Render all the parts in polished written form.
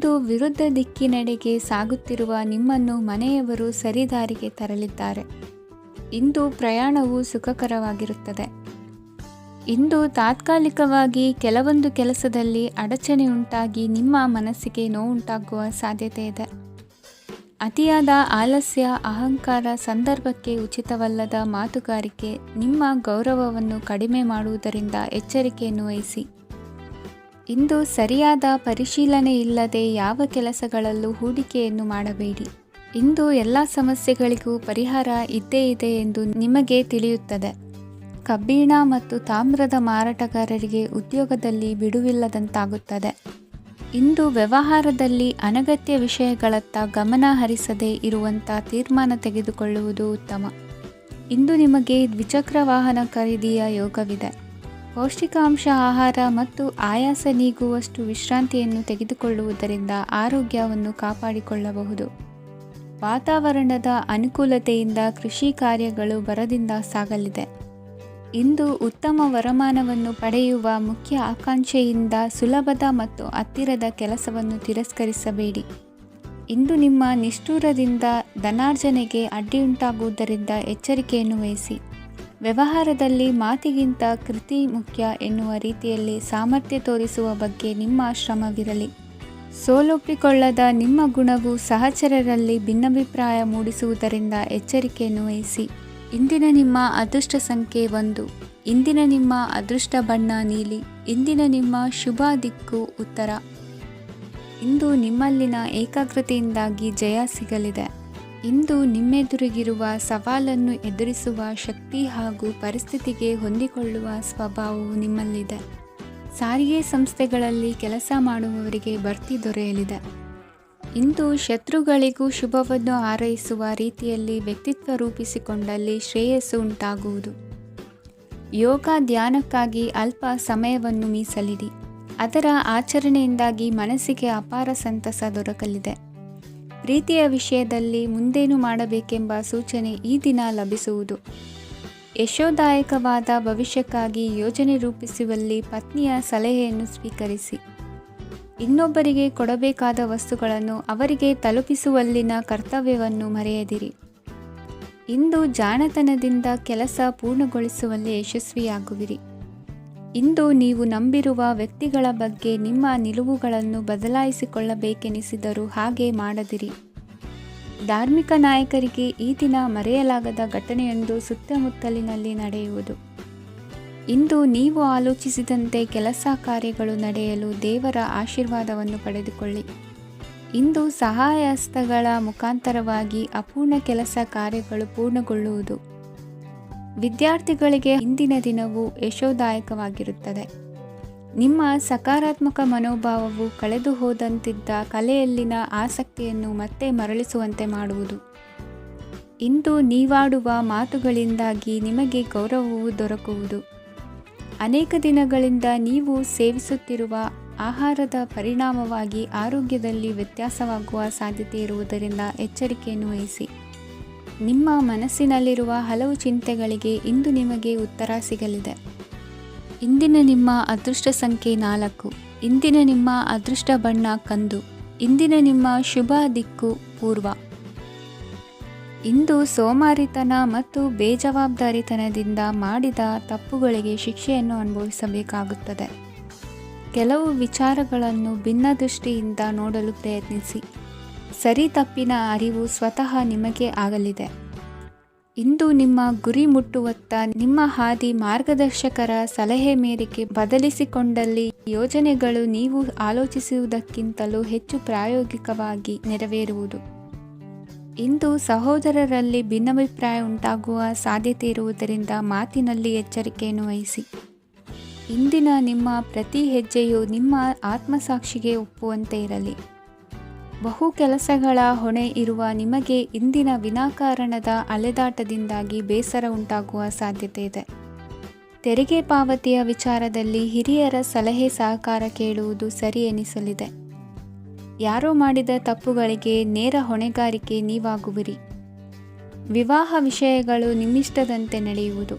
ಇಂದು ವಿರುದ್ಧ ದಿಕ್ಕಿನೆಡೆಗೆ ಸಾಗುತ್ತಿರುವ ನಿಮ್ಮನ್ನು ಮನೆಯವರು ಸರಿದಾರಿಗೆ ತರಲಿದ್ದಾರೆ. ಇಂದು ಪ್ರಯಾಣವು ಸುಖಕರವಾಗಿರುತ್ತದೆ. ಇಂದು ತಾತ್ಕಾಲಿಕವಾಗಿ ಕೆಲವೊಂದು ಕೆಲಸದಲ್ಲಿ ಅಡಚಣೆ ಉಂಟಾಗಿ ನಿಮ್ಮ ಮನಸ್ಸಿಗೆ ನೋವುಂಟಾಗುವ ಸಾಧ್ಯತೆ ಇದೆ. ಅತಿಯಾದ ಆಲಸ್ಯ, ಅಹಂಕಾರ, ಸಂದರ್ಭಕ್ಕೆ ಉಚಿತವಲ್ಲದ ಮಾತುಗಾರಿಕೆ ನಿಮ್ಮ ಗೌರವವನ್ನು ಕಡಿಮೆ ಮಾಡುವುದರಿಂದ ಎಚ್ಚರಿಕೆಯನ್ನು ವಹಿಸಿ. ಇಂದು ಸರಿಯಾದ ಪರಿಶೀಲನೆ ಇಲ್ಲದೆ ಯಾವ ಕೆಲಸಗಳಲ್ಲೂ ಹೂಡಿಕೆಯನ್ನು ಮಾಡಬೇಡಿ. ಇಂದು ಎಲ್ಲ ಸಮಸ್ಯೆಗಳಿಗೂ ಪರಿಹಾರ ಇದ್ದೇ ಇದೆ ಎಂದು ನಿಮಗೆ ತಿಳಿಯುತ್ತದೆ. ಕಬ್ಬಿಣ ಮತ್ತು ತಾಮ್ರದ ಮಾರಾಟಗಾರರಿಗೆ ಉದ್ಯೋಗದಲ್ಲಿ ಬಿಡುವಿಲ್ಲದಂತಾಗುತ್ತದೆ. ಇಂದು ವ್ಯವಹಾರದಲ್ಲಿ ಅನಗತ್ಯ ವಿಷಯಗಳತ್ತ ಗಮನ ಹರಿಸದೇ ಇರುವಂಥ ತೀರ್ಮಾನ ತೆಗೆದುಕೊಳ್ಳುವುದು ಉತ್ತಮ. ಇಂದು ನಿಮಗೆ ದ್ವಿಚಕ್ರ ವಾಹನ ಖರೀದಿಯ ಯೋಗವಿದೆ. ಪೌಷ್ಟಿಕಾಂಶ ಆಹಾರ ಮತ್ತು ಆಯಾಸ ನೀಗುವಷ್ಟು ವಿಶ್ರಾಂತಿಯನ್ನು ತೆಗೆದುಕೊಳ್ಳುವುದರಿಂದ ಆರೋಗ್ಯವನ್ನು ಕಾಪಾಡಿಕೊಳ್ಳಬಹುದು. ವಾತಾವರಣದ ಅನುಕೂಲತೆಯಿಂದ ಕೃಷಿ ಕಾರ್ಯಗಳು ಭರದಿಂದ ಸಾಗಲಿದೆ. ಇಂದು ಉತ್ತಮ ವರಮಾನವನ್ನು ಪಡೆಯುವ ಮುಖ್ಯ ಆಕಾಂಕ್ಷೆಯಿಂದ ಸುಲಭದ ಮತ್ತು ಹತ್ತಿರದ ಕೆಲಸವನ್ನು ತಿರಸ್ಕರಿಸಬೇಡಿ. ಇಂದು ನಿಮ್ಮ ನಿಷ್ಠುರದಿಂದ ಧನಾರ್ಜನೆಗೆ ಅಡ್ಡಿಯುಂಟಾಗುವುದರಿಂದ ಎಚ್ಚರಿಕೆಯನ್ನು ವಹಿಸಿ. ವ್ಯವಹಾರದಲ್ಲಿ ಮಾತಿಗಿಂತ ಕೃತಿ ಮುಖ್ಯ ಎನ್ನುವ ರೀತಿಯಲ್ಲಿ ಸಾಮರ್ಥ್ಯ ತೋರಿಸುವ ಬಗ್ಗೆ ನಿಮ್ಮ ಶ್ರಮವಿರಲಿ. ಸೋಲೊಪ್ಪಿಕೊಳ್ಳದ ನಿಮ್ಮ ಗುಣವು ಸಹಚರರಲ್ಲಿ ಭಿನ್ನಾಭಿಪ್ರಾಯ ಮೂಡಿಸುವುದರಿಂದ ಎಚ್ಚರಿಕೆಯನ್ನು ವಹಿಸಿ. ಇಂದಿನ ನಿಮ್ಮ ಅದೃಷ್ಟ ಸಂಖ್ಯೆ 1. ಇಂದಿನ ನಿಮ್ಮ ಅದೃಷ್ಟ ಬಣ್ಣ ನೀಲಿ. ಇಂದಿನ ನಿಮ್ಮ ಶುಭ ದಿಕ್ಕು ಉತ್ತರ. ಇಂದು ನಿಮ್ಮಲ್ಲಿನ ಏಕಾಗ್ರತೆಯಿಂದಾಗಿ ಜಯ ಸಿಗಲಿದೆ. ಇಂದು ನಿಮ್ಮೆದುರಿಗಿರುವ ಸವಾಲನ್ನು ಎದುರಿಸುವ ಶಕ್ತಿ ಹಾಗೂ ಪರಿಸ್ಥಿತಿಗೆ ಹೊಂದಿಕೊಳ್ಳುವ ಸ್ವಭಾವವು ನಿಮ್ಮಲ್ಲಿದೆ. ಸಾರಿಗೆ ಸಂಸ್ಥೆಗಳಲ್ಲಿ ಕೆಲಸ ಮಾಡುವವರಿಗೆ ಬಡ್ತಿ ದೊರೆಯಲಿದೆ. ಇಂದು ಶತ್ರುಗಳಿಗೂ ಶುಭವನ್ನು ಹಾರೈಸುವ ರೀತಿಯಲ್ಲಿ ವ್ಯಕ್ತಿತ್ವ ರೂಪಿಸಿಕೊಂಡಲ್ಲಿ ಶ್ರೇಯಸ್ಸು ಉಂಟಾಗುವುದು. ಯೋಗ ಧ್ಯಾನಕ್ಕಾಗಿ ಅಲ್ಪ ಸಮಯವನ್ನು ಮೀಸಲಿಡಿ. ಅದರ ಆಚರಣೆಯಿಂದಾಗಿ ಮನಸ್ಸಿಗೆ ಅಪಾರ ಸಂತಸ ದೊರಕಲಿದೆ. ಪ್ರೀತಿಯ ವಿಷಯದಲ್ಲಿ ಮುಂದೇನು ಮಾಡಬೇಕೆಂಬ ಸೂಚನೆ ಈ ದಿನ ಲಭಿಸುವುದು. ಯಶೋದಾಯಕವಾದ ಭವಿಷ್ಯಕ್ಕಾಗಿ ಯೋಜನೆ ರೂಪಿಸುವಲ್ಲಿ ಪತ್ನಿಯ ಸಲಹೆಯನ್ನು ಸ್ವೀಕರಿಸಿ. ಇನ್ನೊಬ್ಬರಿಗೆ ಕೊಡಬೇಕಾದ ವಸ್ತುಗಳನ್ನು ಅವರಿಗೆ ತಲುಪಿಸುವಲ್ಲಿನ ಕರ್ತವ್ಯವನ್ನು ಮರೆಯದಿರಿ. ಇಂದು ಜಾಣತನದಿಂದ ಕೆಲಸ ಪೂರ್ಣಗೊಳಿಸುವಲ್ಲಿ ಯಶಸ್ವಿಯಾಗುವಿರಿ. ಇಂದು ನೀವು ನಂಬಿರುವ ವ್ಯಕ್ತಿಗಳ ಬಗ್ಗೆ ನಿಮ್ಮ ನಿಲುವುಗಳನ್ನು ಬದಲಾಯಿಸಿಕೊಳ್ಳಬೇಕೆನಿಸಿದರೂ ಹಾಗೆ ಮಾಡದಿರಿ. ಧಾರ್ಮಿಕ ನಾಯಕರಿಗೆ ಈ ದಿನ ಮರೆಯಲಾಗದ ಘಟನೆಯೊಂದು ಸುತ್ತಮುತ್ತಲಿನಲ್ಲಿ ನಡೆಯುವುದು. ಇಂದು ನೀವು ಆಲೋಚಿಸಿದಂತೆ ಕೆಲಸ ಕಾರ್ಯಗಳು ನಡೆಯಲು ದೇವರ ಆಶೀರ್ವಾದವನ್ನು ಪಡೆದುಕೊಳ್ಳಿ. ಇಂದು ಸಹಾಯ ಹಸ್ತಗಳ ಮುಖಾಂತರವಾಗಿ ಅಪೂರ್ಣ ಕೆಲಸ ಕಾರ್ಯಗಳು ಪೂರ್ಣಗೊಳ್ಳುವುದು. ವಿದ್ಯಾರ್ಥಿಗಳಿಗೆ ಇಂದಿನ ದಿನವು ಯಶೋದಾಯಕವಾಗಿರುತ್ತದೆ. ನಿಮ್ಮ ಸಕಾರಾತ್ಮಕ ಮನೋಭಾವವು ಕಳೆದು ಹೋದಂತಿದ್ದ ಕಲೆಯಲ್ಲಿನ ಆಸಕ್ತಿಯನ್ನು ಮತ್ತೆ ಮರಳಿಸುವಂತೆ ಮಾಡುವುದು. ಇಂದು ನೀವಾಡುವ ಮಾತುಗಳಿಂದಾಗಿ ನಿಮಗೆ ಗೌರವವು ದೊರಕುವುದು. ಅನೇಕ ದಿನಗಳಿಂದ ನೀವು ಸೇವಿಸುತ್ತಿರುವ ಆಹಾರದ ಪರಿಣಾಮವಾಗಿ ಆರೋಗ್ಯದಲ್ಲಿ ವ್ಯತ್ಯಾಸವಾಗುವ ಸಾಧ್ಯತೆ ಇರುವುದರಿಂದ ಎಚ್ಚರಿಕೆಯನ್ನು ವಹಿಸಿ. ನಿಮ್ಮ ಮನಸ್ಸಿನಲ್ಲಿರುವ ಹಲವು ಚಿಂತೆಗಳಿಗೆ ಇಂದು ನಿಮಗೆ ಉತ್ತರ ಸಿಗಲಿದೆ. ಇಂದಿನ ನಿಮ್ಮ ಅದೃಷ್ಟ ಸಂಖ್ಯೆ 4. ಇಂದಿನ ನಿಮ್ಮ ಅದೃಷ್ಟ ಬಣ್ಣ ಕಂದು. ಇಂದಿನ ನಿಮ್ಮ ಶುಭ ದಿಕ್ಕು ಪೂರ್ವ. ಇಂದು ಸೋಮಾರಿತನ ಮತ್ತು ಬೇಜವಾಬ್ದಾರಿತನದಿಂದ ಮಾಡಿದ ತಪ್ಪುಗಳಿಗೆ ಶಿಕ್ಷೆಯನ್ನು ಅನುಭವಿಸಬೇಕಾಗುತ್ತದೆ. ಕೆಲವು ವಿಚಾರಗಳನ್ನು ಭಿನ್ನ ದೃಷ್ಟಿಯಿಂದ ನೋಡಲು ಪ್ರಯತ್ನಿಸಿ. ಸರಿ ತಪ್ಪಿನ ಅರಿವು ಸ್ವತಃ ನಿಮಗೆ ಆಗಲಿದೆ. ಇಂದು ನಿಮ್ಮ ಗುರಿ ಮುಟ್ಟುವತ್ತ ನಿಮ್ಮ ಹಾದಿ ಮಾರ್ಗದರ್ಶಕರ ಸಲಹೆ ಮೇರೆಗೆ ಬದಲಿಸಿಕೊಂಡಲ್ಲಿ ಯೋಜನೆಗಳು ನೀವು ಆಲೋಚಿಸುವುದಕ್ಕಿಂತಲೂ ಹೆಚ್ಚು ಪ್ರಾಯೋಗಿಕವಾಗಿ ನೆರವೇರುವುದು. ಇಂದು ಸಹೋದರರಲ್ಲಿ ಭಿನ್ನಾಭಿಪ್ರಾಯ ಉಂಟಾಗುವ ಸಾಧ್ಯತೆ ಇರುವುದರಿಂದ ಮಾತಿನಲ್ಲಿ ಎಚ್ಚರಿಕೆಯನ್ನು ವಹಿಸಿ. ಇಂದಿನ ನಿಮ್ಮ ಪ್ರತಿ ಹೆಜ್ಜೆಯು ನಿಮ್ಮ ಆತ್ಮಸಾಕ್ಷಿಗೆ ಒಪ್ಪುವಂತೆ ಇರಲಿ. ಬಹು ಕೆಲಸಗಳ ಹೊಣೆ ಇರುವ ನಿಮಗೆ ಇಂದಿನ ವಿನಾಕಾರಣದ ಅಲೆದಾಟದಿಂದಾಗಿ ಬೇಸರ ಉಂಟಾಗುವ ಸಾಧ್ಯತೆ ಇದೆ. ತೆರಿಗೆ ಪಾವತಿಯ ವಿಚಾರದಲ್ಲಿ ಹಿರಿಯರ ಸಲಹೆ ಸಹಕಾರ ಕೇಳುವುದು ಸರಿ ಎನಿಸಲಿದೆ. ಯಾರೋ ಮಾಡಿದ ತಪ್ಪುಗಳಿಗೆ ನೇರ ಹೊಣೆಗಾರಿಕೆ ನೀವಾಗುವಿರಿ. ವಿವಾಹ ವಿಷಯಗಳು ನಿಮ್ಮಿಷ್ಟದಂತೆ ನಡೆಯುವುದು.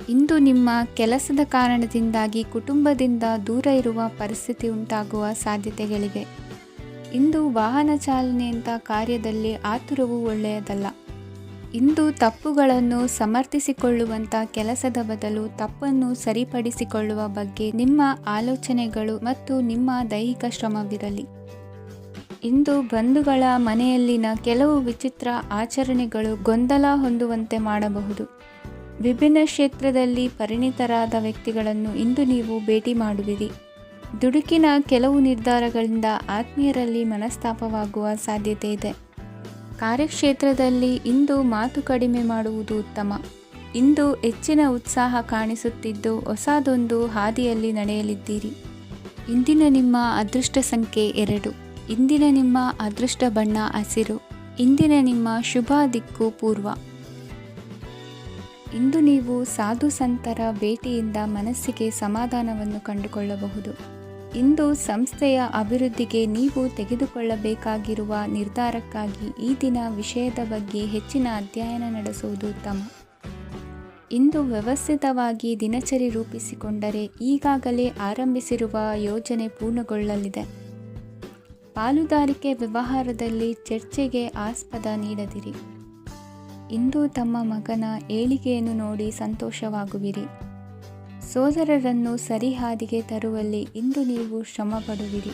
ಇಂದು ನಿಮ್ಮ ಕೆಲಸದ ಕಾರಣದಿಂದಾಗಿ ಕುಟುಂಬದಿಂದ ದೂರ ಇರುವ ಪರಿಸ್ಥಿತಿ ಉಂಟಾಗುವ ಸಾಧ್ಯತೆಗಳಿವೆ. ಇಂದು ವಾಹನ ಚಾಲನೆಯಂಥ ಕಾರ್ಯದಲ್ಲಿ ಆತುರವು ಒಳ್ಳೆಯದಲ್ಲ. ಇಂದು ತಪ್ಪುಗಳನ್ನು ಸಮರ್ಥಿಸಿಕೊಳ್ಳುವಂಥ ಕೆಲಸದ ಬದಲು ತಪ್ಪನ್ನು ಸರಿಪಡಿಸಿಕೊಳ್ಳುವ ಬಗ್ಗೆ ನಿಮ್ಮ ಆಲೋಚನೆಗಳು ಮತ್ತು ನಿಮ್ಮ ದೈಹಿಕ ಶ್ರಮವಿರಲಿ. ಇಂದು ಬಂಧುಗಳ ಮನೆಯಲ್ಲಿನ ಕೆಲವು ವಿಚಿತ್ರ ಆಚರಣೆಗಳು ಗೊಂದಲ ಹೊಂದುವಂತೆ ಮಾಡಬಹುದು. ವಿಭಿನ್ನ ಕ್ಷೇತ್ರದಲ್ಲಿ ಪರಿಣಿತರಾದ ವ್ಯಕ್ತಿಗಳನ್ನು ಇಂದು ನೀವು ಭೇಟಿ ಮಾಡುವಿರಿ. ದುಡುಕಿನ ಕೆಲವು ನಿರ್ಧಾರಗಳಿಂದ ಆತ್ಮೀಯರಲ್ಲಿ ಮನಸ್ತಾಪವಾಗುವ ಸಾಧ್ಯತೆ ಇದೆ. ಕಾರ್ಯಕ್ಷೇತ್ರದಲ್ಲಿ ಇಂದು ಮಾತು ಕಡಿಮೆ ಮಾಡುವುದು ಉತ್ತಮ. ಇಂದು ಹೆಚ್ಚಿನ ಉತ್ಸಾಹ ಕಾಣಿಸುತ್ತಿದ್ದು ಹೊಸದೊಂದು ಹಾದಿಯಲ್ಲಿ ನಡೆಯಲಿದ್ದೀರಿ. ಇಂದಿನ ನಿಮ್ಮ ಅದೃಷ್ಟ ಸಂಖ್ಯೆ 2. ಇಂದಿನ ನಿಮ್ಮ ಅದೃಷ್ಟ ಬಣ್ಣ ಹಸಿರು. ಇಂದಿನ ನಿಮ್ಮ ಶುಭ ದಿಕ್ಕು ಪೂರ್ವ. ಇಂದು ನೀವು ಸಾಧು ಸಂತರ ಭೇಟಿಯಿಂದ ಮನಸ್ಸಿಗೆ ಸಮಾಧಾನವನ್ನು ಕಂಡುಕೊಳ್ಳಬಹುದು. ಇಂದು ಸಂಸ್ಥೆಯ ಅಭಿವೃದ್ಧಿಗೆ ನೀವು ತೆಗೆದುಕೊಳ್ಳಬೇಕಾಗಿರುವ ನಿರ್ಧಾರಕ್ಕಾಗಿ ಈ ದಿನ ವಿಷಯದ ಬಗ್ಗೆ ಹೆಚ್ಚಿನ ಅಧ್ಯಯನ ನಡೆಸುವುದು ಉತ್ತಮ. ಇಂದು ವ್ಯವಸ್ಥಿತವಾಗಿ ದಿನಚರಿ ರೂಪಿಸಿಕೊಂಡರೆ ಈಗಾಗಲೇ ಆರಂಭಿಸಿರುವ ಯೋಜನೆ ಪೂರ್ಣಗೊಳ್ಳಲಿದೆ. ಪಾಲುದಾರಿಕೆ ವ್ಯವಹಾರದಲ್ಲಿ ಚರ್ಚೆಗೆ ಆಸ್ಪದ ನೀಡದಿರಿ. ಇಂದು ತಮ್ಮ ಮಗನ ಏಳಿಗೆಯನ್ನು ನೋಡಿ ಸಂತೋಷವಾಗುವಿರಿ. ಸೋದರರನ್ನು ಸರಿಹಾದಿಗೆ ತರುವಲ್ಲಿ ಇಂದು ನೀವು ಶ್ರಮಪಡುವಿರಿ.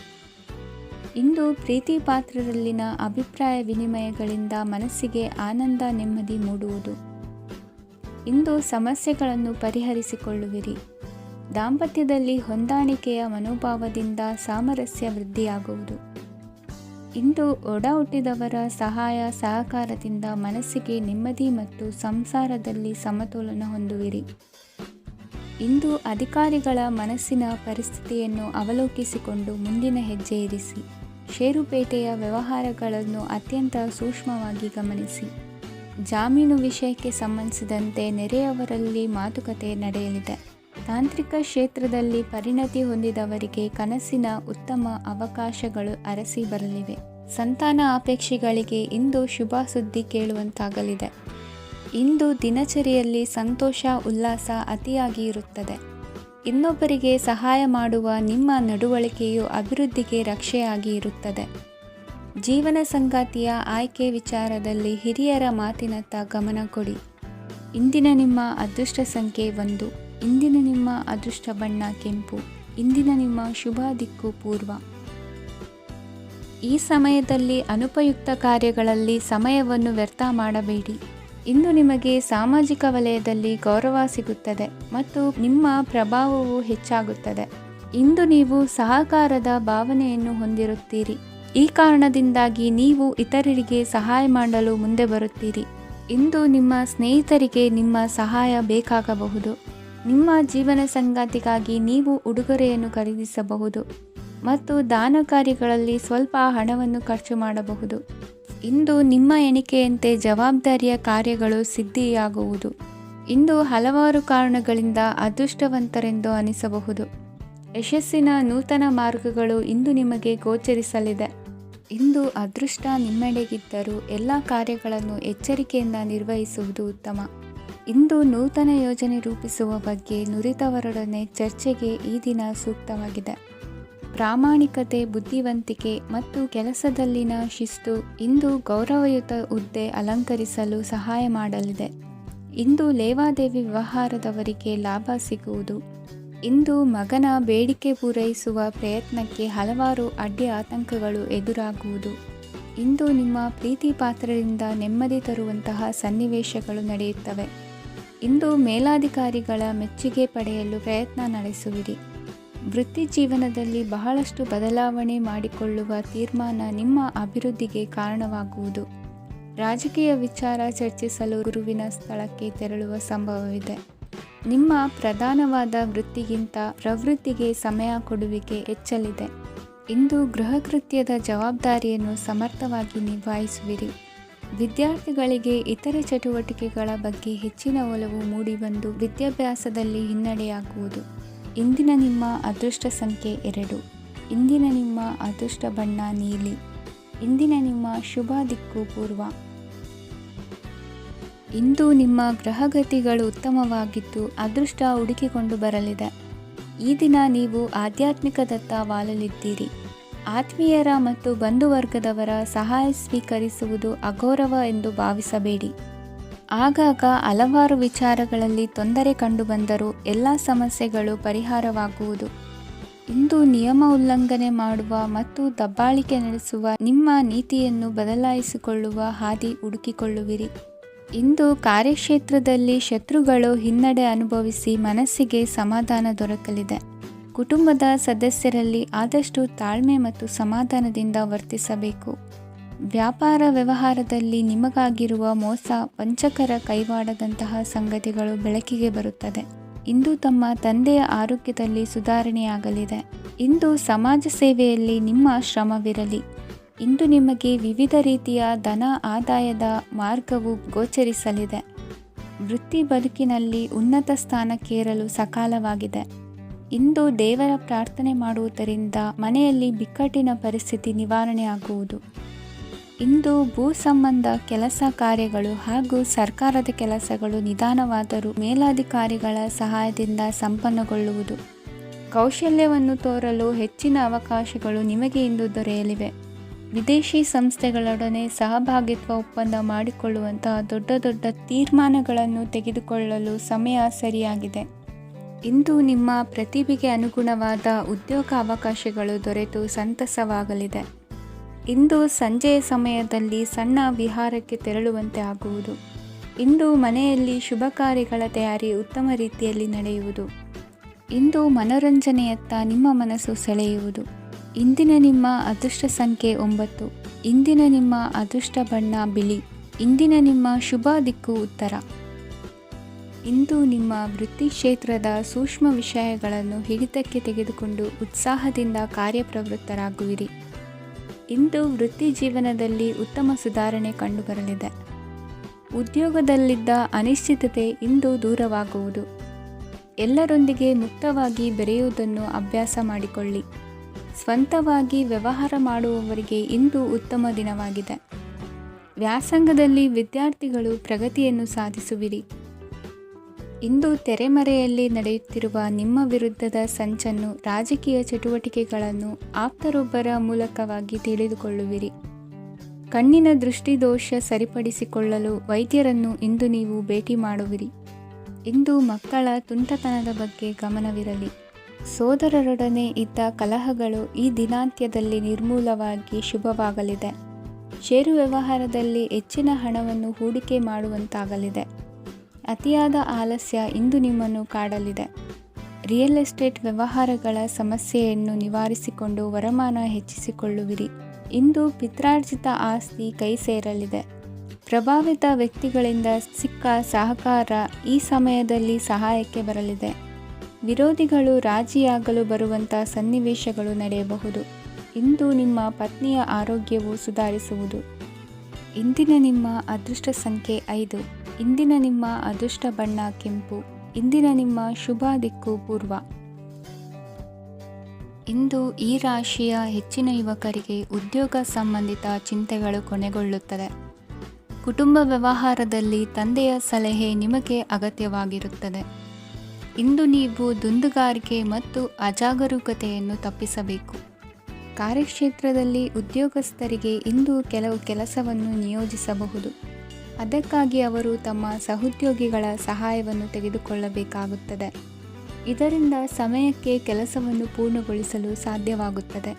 ಇಂದು ಪ್ರೀತಿ ಪಾತ್ರರಲ್ಲಿನ ಅಭಿಪ್ರಾಯ ವಿನಿಮಯಗಳಿಂದ ಮನಸ್ಸಿಗೆ ಆನಂದ ನೆಮ್ಮದಿ ಮೂಡುವುದು. ಇಂದು ಸಮಸ್ಯೆಗಳನ್ನು ಪರಿಹರಿಸಿಕೊಳ್ಳುವಿರಿ. ದಾಂಪತ್ಯದಲ್ಲಿ ಹೊಂದಾಣಿಕೆಯ ಮನೋಭಾವದಿಂದ ಸಾಮರಸ್ಯ ವೃದ್ಧಿಯಾಗುವುದು. ಇಂದು ಒಡ ಹುಟ್ಟಿದವರ ಸಹಾಯ ಸಹಕಾರದಿಂದ ಮನಸ್ಸಿಗೆ ನೆಮ್ಮದಿ ಮತ್ತು ಸಂಸಾರದಲ್ಲಿ ಸಮತೋಲನ ಹೊಂದುವಿರಿ. ಇಂದು ಅಧಿಕಾರಿಗಳ ಮನಸ್ಸಿನ ಪರಿಸ್ಥಿತಿಯನ್ನು ಅವಲೋಕಿಸಿಕೊಂಡು ಮುಂದಿನ ಹೆಜ್ಜೆ ಇರಿಸಿ. ಷೇರುಪೇಟೆಯ ವ್ಯವಹಾರಗಳನ್ನು ಅತ್ಯಂತ ಸೂಕ್ಷ್ಮವಾಗಿ ಗಮನಿಸಿ. ಜಾಮೀನು ವಿಷಯಕ್ಕೆ ಸಂಬಂಧಿಸಿದಂತೆ ನೆರೆಯವರಲ್ಲಿ ಮಾತುಕತೆ ನಡೆಯಲಿದೆ. ತಾಂತ್ರಿಕ ಕ್ಷೇತ್ರದಲ್ಲಿ ಪರಿಣತಿ ಹೊಂದಿದವರಿಗೆ ಕನಸಿನ ಉತ್ತಮ ಅವಕಾಶಗಳು ಅರಸಿ ಬರಲಿವೆ. ಸಂತಾನ ಅಪೇಕ್ಷೆಗಳಿಗೆ ಇಂದು ಶುಭ ಸುದ್ದಿ ಕೇಳುವಂತಾಗಲಿದೆ. ಇಂದು ದಿನಚರಿಯಲ್ಲಿ ಸಂತೋಷ ಉಲ್ಲಾಸ ಅತಿಯಾಗಿ ಇರುತ್ತದೆ. ಇನ್ನೊಬ್ಬರಿಗೆ ಸಹಾಯ ಮಾಡುವ ನಿಮ್ಮ ನಡವಳಿಕೆಯು ಅಭಿವೃದ್ಧಿಗೆ ರಕ್ಷೆಯಾಗಿ ಇರುತ್ತದೆ. ಜೀವನ ಸಂಗಾತಿಯ ಆಯ್ಕೆ ವಿಚಾರದಲ್ಲಿ ಹಿರಿಯರ ಮಾತಿನತ್ತ ಗಮನ ಕೊಡಿ. ಇಂದಿನ ನಿಮ್ಮ ಅದೃಷ್ಟ ಸಂಖ್ಯೆ 1. ಇಂದಿನ ನಿಮ್ಮ ಅದೃಷ್ಟ ಬಣ್ಣ ಕೆಂಪು. ಇಂದಿನ ನಿಮ್ಮ ಶುಭ ದಿಕ್ಕು ಪೂರ್ವ. ಈ ಸಮಯದಲ್ಲಿ ಅನುಪಯುಕ್ತ ಕಾರ್ಯಗಳಲ್ಲಿ ಸಮಯವನ್ನು ವ್ಯರ್ಥ ಮಾಡಬೇಡಿ. ಇಂದು ನಿಮಗೆ ಸಾಮಾಜಿಕ ವಲಯದಲ್ಲಿ ಗೌರವ ಸಿಗುತ್ತದೆ ಮತ್ತು ನಿಮ್ಮ ಪ್ರಭಾವವು ಹೆಚ್ಚಾಗುತ್ತದೆ. ಇಂದು ನೀವು ಸಹಕಾರದ ಭಾವನೆಯನ್ನು ಹೊಂದಿರುತ್ತೀರಿ. ಈ ಕಾರಣದಿಂದಾಗಿ ನೀವು ಇತರರಿಗೆ ಸಹಾಯ ಮಾಡಲು ಮುಂದೆ ಬರುತ್ತೀರಿ. ಇಂದು ನಿಮ್ಮ ಸ್ನೇಹಿತರಿಗೆ ನಿಮ್ಮ ಸಹಾಯ ಬೇಕಾಗಬಹುದು. ನಿಮ್ಮ ಜೀವನ ಸಂಗಾತಿಗಾಗಿ ನೀವು ಉಡುಗೊರೆಯನ್ನು ಖರೀದಿಸಬಹುದು ಮತ್ತು ದಾನ ಕಾರ್ಯಗಳಲ್ಲಿ ಸ್ವಲ್ಪ ಹಣವನ್ನು ಖರ್ಚು ಮಾಡಬಹುದು. ಇಂದು ನಿಮ್ಮ ಎಣಿಕೆಯಂತೆ ಜವಾಬ್ದಾರಿಯ ಕಾರ್ಯಗಳು ಸಿದ್ಧಿಯಾಗುವುದು. ಇಂದು ಹಲವಾರು ಕಾರಣಗಳಿಂದ ಅದೃಷ್ಟವಂತರೆಂದು ಅನಿಸಬಹುದು. ಯಶಸ್ಸಿನ ನೂತನ ಮಾರ್ಗಗಳು ಇಂದು ನಿಮಗೆ ಗೋಚರಿಸಲಿದೆ. ಇಂದು ಅದೃಷ್ಟ ನಿಮ್ಮೆಡೆಗಿದ್ದರೂ ಎಲ್ಲ ಕಾರ್ಯಗಳನ್ನು ಎಚ್ಚರಿಕೆಯಿಂದ ನಿರ್ವಹಿಸುವುದು ಉತ್ತಮ. ಇಂದು ನೂತನ ಯೋಜನೆ ರೂಪಿಸುವ ಬಗ್ಗೆ ನುರಿತವರೊಡನೆ ಚರ್ಚೆಗೆ ಈ ದಿನ ಸೂಕ್ತವಾಗಿದೆ. ಪ್ರಾಮಾಣಿಕತೆ, ಬುದ್ಧಿವಂತಿಕೆ ಮತ್ತು ಕೆಲಸದಲ್ಲಿನ ಶಿಸ್ತು ಇಂದು ಗೌರವಯುತ ಹುದ್ದೆ ಅಲಂಕರಿಸಲು ಸಹಾಯ ಮಾಡಲಿದೆ. ಇಂದು ಲೇವಾದೇವಿ ವ್ಯವಹಾರದವರಿಗೆ ಲಾಭ ಸಿಗುವುದು. ಇಂದು ಮಗನ ಬೇಡಿಕೆ ಪೂರೈಸುವ ಪ್ರಯತ್ನಕ್ಕೆ ಹಲವಾರು ಅಡ್ಡಿ ಆತಂಕಗಳು ಎದುರಾಗುವುದು. ಇಂದು ನಿಮ್ಮ ಪ್ರೀತಿ ಪಾತ್ರರಿಂದ ನೆಮ್ಮದಿ ತರುವಂತಹ ಸನ್ನಿವೇಶಗಳು ನಡೆಯುತ್ತವೆ. ಇಂದು ಮೇಲಾಧಿಕಾರಿಗಳ ಮೆಚ್ಚುಗೆ ಪಡೆಯಲು ಪ್ರಯತ್ನ ನಡೆಸುವಿರಿ. ವೃತ್ತಿ ಜೀವನದಲ್ಲಿ ಬಹಳಷ್ಟು ಬದಲಾವಣೆ ಮಾಡಿಕೊಳ್ಳುವ ತೀರ್ಮಾನ ನಿಮ್ಮ ಅಭಿವೃದ್ಧಿಗೆ ಕಾರಣವಾಗುವುದು. ರಾಜಕೀಯ ವಿಚಾರ ಚರ್ಚಿಸಲು ಗುರುವಿನ ಸ್ಥಳಕ್ಕೆ ತೆರಳುವ ಸಂಭವವಿದೆ. ನಿಮ್ಮ ಪ್ರಧಾನವಾದ ವೃತ್ತಿಗಿಂತ ಪ್ರವೃತ್ತಿಗೆ ಸಮಯ ಕೊಡುವಿಕೆ ಹೆಚ್ಚಲಿದೆ. ಇಂದು ಗೃಹ ಕೃತ್ಯದ ಜವಾಬ್ದಾರಿಯನ್ನು ಸಮರ್ಥವಾಗಿ ನಿಭಾಯಿಸುವಿರಿ. ವಿದ್ಯಾರ್ಥಿಗಳಿಗೆ ಇತರೆ ಚಟುವಟಿಕೆಗಳ ಬಗ್ಗೆ ಹೆಚ್ಚಿನ ಒಲವು ಮೂಡಿಬಂದು ವಿದ್ಯಾಭ್ಯಾಸದಲ್ಲಿ ಹಿನ್ನಡೆಯಾಗುವುದು. ಇಂದಿನ ನಿಮ್ಮ ಅದೃಷ್ಟ ಸಂಖ್ಯೆ 2. ಇಂದಿನ ನಿಮ್ಮ ಅದೃಷ್ಟ ಬಣ್ಣ ನೀಲಿ. ಇಂದಿನ ನಿಮ್ಮ ಶುಭ ದಿಕ್ಕು ಪೂರ್ವ. ಇಂದು ನಿಮ್ಮ ಗ್ರಹಗತಿಗಳು ಉತ್ತಮವಾಗಿದ್ದು ಅದೃಷ್ಟ ಹುಡುಕಿಕೊಂಡು ಬರಲಿದೆ. ಈ ದಿನ ನೀವು ಆಧ್ಯಾತ್ಮಿಕದತ್ತ ವಾಲಲಿದ್ದೀರಿ. ಆತ್ಮೀಯರ ಮತ್ತು ಬಂಧುವರ್ಗದವರ ಸಹಾಯ ಸ್ವೀಕರಿಸುವುದು ಅಗೌರವ ಎಂದು ಭಾವಿಸಬೇಡಿ. ಆಗಾಗ ಹಲವಾರು ವಿಚಾರಗಳಲ್ಲಿ ತೊಂದರೆ ಕಂಡುಬಂದರೂ ಎಲ್ಲ ಸಮಸ್ಯೆಗಳು ಪರಿಹಾರವಾಗುವುದು. ಇಂದು ನಿಯಮ ಉಲ್ಲಂಘನೆ ಮಾಡುವ ಮತ್ತು ದಬ್ಬಾಳಿಕೆ ನಡೆಸುವ ನಿಮ್ಮ ನೀತಿಯನ್ನು ಬದಲಾಯಿಸಿಕೊಳ್ಳುವ ಹಾದಿ ಹುಡುಕಿಕೊಳ್ಳುವಿರಿ. ಇಂದು ಕಾರ್ಯಕ್ಷೇತ್ರದಲ್ಲಿ ಶತ್ರುಗಳು ಹಿನ್ನಡೆ ಅನುಭವಿಸಿ ಮನಸ್ಸಿಗೆ ಸಮಾಧಾನ ದೊರಕಲಿದೆ. ಕುಟುಂಬದ ಸದಸ್ಯರಲ್ಲಿ ಆದಷ್ಟು ತಾಳ್ಮೆ ಮತ್ತು ಸಮಾಧಾನದಿಂದ ವರ್ತಿಸಬೇಕು. ವ್ಯಾಪಾರ ವ್ಯವಹಾರದಲ್ಲಿ ನಿಮಗಾಗಿರುವ ಮೋಸ, ವಂಚಕರ ಕೈವಾಡದಂತಹ ಸಂಗತಿಗಳು ಬೆಳಕಿಗೆ ಬರುತ್ತದೆ. ಇಂದು ತಮ್ಮ ತಂದೆಯ ಆರೋಗ್ಯದಲ್ಲಿ ಸುಧಾರಣೆಯಾಗಲಿದೆ. ಇಂದು ಸಮಾಜ ಸೇವೆಯಲ್ಲಿ ನಿಮ್ಮ ಶ್ರಮವಿರಲಿ. ಇಂದು ನಿಮಗೆ ವಿವಿಧ ರೀತಿಯ ಧನ ಆದಾಯದ ಮಾರ್ಗವು ಗೋಚರಿಸಲಿದೆ. ವೃತ್ತಿ ಬದುಕಿನಲ್ಲಿ ಉನ್ನತ ಸ್ಥಾನಕ್ಕೇರಲು ಸಕಾಲವಾಗಿದೆ. ಇಂದು ದೇವರ ಪ್ರಾರ್ಥನೆ ಮಾಡುವುದರಿಂದ ಮನೆಯಲ್ಲಿ ಬಿಕ್ಕಟ್ಟಿನ ಪರಿಸ್ಥಿತಿ ನಿವಾರಣೆಯಾಗುವುದು. ಇಂದು ಭೂ ಸಂಬಂಧ ಕೆಲಸ ಕಾರ್ಯಗಳು ಹಾಗೂ ಸರ್ಕಾರದ ಕೆಲಸಗಳು ನಿಧಾನವಾದರೂ ಮೇಲಾಧಿಕಾರಿಗಳ ಸಹಾಯದಿಂದ ಸಂಪನ್ನಗೊಳ್ಳುವುದು. ಕೌಶಲ್ಯವನ್ನು ತೋರಲು ಹೆಚ್ಚಿನ ಅವಕಾಶಗಳು ನಿಮಗೆ ಇಂದು ದೊರೆಯಲಿವೆ. ವಿದೇಶಿ ಸಂಸ್ಥೆಗಳೊಡನೆ ಸಹಭಾಗಿತ್ವ ಒಪ್ಪಂದ ಮಾಡಿಕೊಳ್ಳುವಂತಹ ದೊಡ್ಡ ದೊಡ್ಡ ತೀರ್ಮಾನಗಳನ್ನು ತೆಗೆದುಕೊಳ್ಳಲು ಸಮಯ ಸರಿಯಾಗಿದೆ. ಇಂದು ನಿಮ್ಮ ಪ್ರತಿಭೆಗೆ ಅನುಗುಣವಾದ ಉದ್ಯೋಗ ಅವಕಾಶಗಳು ದೊರೆತು ಸಂತಸವಾಗಲಿದೆ. ಇಂದು ಸಂಜೆಯ ಸಮಯದಲ್ಲಿ ಸಣ್ಣ ವಿಹಾರಕ್ಕೆ ತೆರಳುವಂತೆ ಆಗುವುದು. ಇಂದು ಮನೆಯಲ್ಲಿ ಶುಭ ಕಾರ್ಯಗಳ ತಯಾರಿ ಉತ್ತಮ ರೀತಿಯಲ್ಲಿ ನಡೆಯುವುದು. ಇಂದು ಮನೋರಂಜನೆಯತ್ತ ನಿಮ್ಮ ಮನಸ್ಸು ಸೆಳೆಯುವುದು. ಇಂದಿನ ನಿಮ್ಮ ಅದೃಷ್ಟ ಸಂಖ್ಯೆ 9. ಇಂದಿನ ನಿಮ್ಮ ಅದೃಷ್ಟ ಬಣ್ಣ ಬಿಳಿ. ಇಂದಿನ ನಿಮ್ಮ ಶುಭ ದಿಕ್ಕು ಉತ್ತರ. ಇಂದು ನಿಮ್ಮ ವೃತ್ತಿ ಕ್ಷೇತ್ರದ ಸೂಕ್ಷ್ಮ ವಿಷಯಗಳನ್ನು ಹಿಡಿತಕ್ಕೆ ತೆಗೆದುಕೊಂಡು ಉತ್ಸಾಹದಿಂದ ಕಾರ್ಯಪ್ರವೃತ್ತರಾಗುವಿರಿ. ಇಂದು ವೃತ್ತಿ ಜೀವನದಲ್ಲಿ ಉತ್ತಮ ಸುಧಾರಣೆ ಕಂಡುಬರಲಿದೆ. ಉದ್ಯೋಗದಲ್ಲಿದ್ದ ಅನಿಶ್ಚಿತತೆ ಇಂದು ದೂರವಾಗುವುದು. ಎಲ್ಲರೊಂದಿಗೆ ಮುಕ್ತವಾಗಿ ಬೆರೆಯುವುದನ್ನು ಅಭ್ಯಾಸ ಮಾಡಿಕೊಳ್ಳಿ. ಸ್ವಂತವಾಗಿ ವ್ಯವಹಾರ ಮಾಡುವವರಿಗೆ ಇಂದು ಉತ್ತಮ ದಿನವಾಗಿದೆ. ವ್ಯಾಸಂಗದಲ್ಲಿ ವಿದ್ಯಾರ್ಥಿಗಳು ಪ್ರಗತಿಯನ್ನು ಸಾಧಿಸುವಿರಿ. ಇಂದು ತೆರೆಮರೆಯಲ್ಲಿ ನಡೆಯುತ್ತಿರುವ ನಿಮ್ಮ ವಿರುದ್ಧದ ಸಂಚನ್ನು, ರಾಜಕೀಯ ಚಟುವಟಿಕೆಗಳನ್ನು ಆಪ್ತರೊಬ್ಬರ ಮೂಲಕವಾಗಿ ತಿಳಿದುಕೊಳ್ಳುವಿರಿ. ಕಣ್ಣಿನ ದೃಷ್ಟಿದೋಷ ಸರಿಪಡಿಸಿಕೊಳ್ಳಲು ವೈದ್ಯರನ್ನು ಇಂದು ನೀವು ಭೇಟಿ ಮಾಡುವಿರಿ. ಇಂದು ಮಕ್ಕಳ ತುಂಟತನದ ಬಗ್ಗೆ ಗಮನವಿರಲಿ. ಸೋದರರೊಡನೆ ಇದ್ದ ಕಲಹಗಳು ಈ ದಿನಾಂತ್ಯದಲ್ಲಿ ನಿರ್ಮೂಲವಾಗಿ ಶುಭವಾಗಲಿದೆ. ಷೇರು ವ್ಯವಹಾರದಲ್ಲಿ ಹೆಚ್ಚಿನ ಹಣವನ್ನು ಹೂಡಿಕೆ ಮಾಡುವಂತಾಗಲಿದೆ. ಅತಿಯಾದ ಆಲಸ್ಯ ಇಂದು ನಿಮ್ಮನ್ನು ಕಾಡಲಿದೆ. ರಿಯಲ್ ಎಸ್ಟೇಟ್ ವ್ಯವಹಾರಗಳ ಸಮಸ್ಯೆಯನ್ನು ನಿವಾರಿಸಿಕೊಂಡು ವರಮಾನ ಹೆಚ್ಚಿಸಿಕೊಳ್ಳುವಿರಿ. ಇಂದು ಪಿತ್ರಾರ್ಜಿತ ಆಸ್ತಿ ಕೈ ಸೇರಲಿದೆ. ಪ್ರಭಾವಿತ ವ್ಯಕ್ತಿಗಳಿಂದ ಸಿಕ್ಕ ಸಹಕಾರ ಈ ಸಮಯದಲ್ಲಿ ಸಹಾಯಕ್ಕೆ ಬರಲಿದೆ. ವಿರೋಧಿಗಳು ರಾಜಿಯಾಗಲು ಬರುವಂಥ ಸನ್ನಿವೇಶಗಳು ನಡೆಯಬಹುದು. ಇಂದು ನಿಮ್ಮ ಪತ್ನಿಯ ಆರೋಗ್ಯವು ಸುಧಾರಿಸುವುದು. ಇಂದಿನ ನಿಮ್ಮ ಅದೃಷ್ಟ ಸಂಖ್ಯೆ 5. ಇಂದಿನ ನಿಮ್ಮ ಅದೃಷ್ಟ ಬಣ್ಣ ಕೆಂಪು. ಇಂದಿನ ನಿಮ್ಮ ಶುಭ ದಿಕ್ಕು ಪೂರ್ವ. ಇಂದು ಈ ರಾಶಿಯ ಹೆಚ್ಚಿನ ಯುವಕರಿಗೆ ಉದ್ಯೋಗ ಸಂಬಂಧಿತ ಚಿಂತೆಗಳು ಕೊನೆಗೊಳ್ಳುತ್ತದೆ. ಕುಟುಂಬ ವ್ಯವಹಾರದಲ್ಲಿ ತಂದೆಯ ಸಲಹೆ ನಿಮಗೆ ಅಗತ್ಯವಾಗಿರುತ್ತದೆ. ಇಂದು ನೀವು ದುಂದುಗಾರಿಕೆ ಮತ್ತು ಅಜಾಗರೂಕತೆಯನ್ನು ತಪ್ಪಿಸಬೇಕು. ಕಾರ್ಯಕ್ಷೇತ್ರದಲ್ಲಿ ಉದ್ಯೋಗಸ್ಥರಿಗೆ ಇಂದು ಕೆಲವು ಕೆಲಸವನ್ನು ನಿಯೋಜಿಸಬಹುದು. ಅದಕ್ಕಾಗಿ ಅವರು ತಮ್ಮ ಸಹೋದ್ಯೋಗಿಗಳ ಸಹಾಯವನ್ನು ತೆಗೆದುಕೊಳ್ಳಬೇಕಾಗುತ್ತದೆ. ಇದರಿಂದ ಸಮಯಕ್ಕೆ ಕೆಲಸವನ್ನು ಪೂರ್ಣಗೊಳಿಸಲು ಸಾಧ್ಯವಾಗುತ್ತದೆ.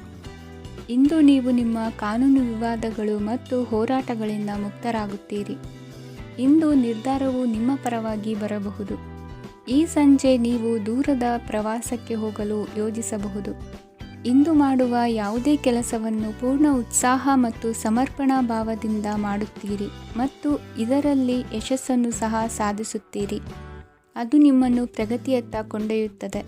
ಇಂದು ನೀವು ನಿಮ್ಮ ಕಾನೂನು ವಿವಾದಗಳು ಮತ್ತು ಹೋರಾಟಗಳಿಂದ ಮುಕ್ತರಾಗುತ್ತೀರಿ. ಇಂದು ನಿರ್ಧಾರವು ನಿಮ್ಮ ಪರವಾಗಿ ಬರಬಹುದು. ಈ ಸಂಜೆ ನೀವು ದೂರದ ಪ್ರವಾಸಕ್ಕೆ ಹೋಗಲು ಯೋಜಿಸಬಹುದು. ಇಂದು ಮಾಡುವ ಯಾವುದೇ ಕೆಲಸವನ್ನು ಪೂರ್ಣ ಉತ್ಸಾಹ ಮತ್ತು ಸಮರ್ಪಣಾ ಭಾವದಿಂದ ಮಾಡುತ್ತೀರಿ ಮತ್ತು ಇದರಲ್ಲಿ ಯಶಸ್ಸನ್ನು ಸಹ ಸಾಧಿಸುತ್ತೀರಿ. ಅದು ನಿಮ್ಮನ್ನು ಪ್ರಗತಿಯತ್ತ ಕೊಂಡೊಯ್ಯುತ್ತದೆ.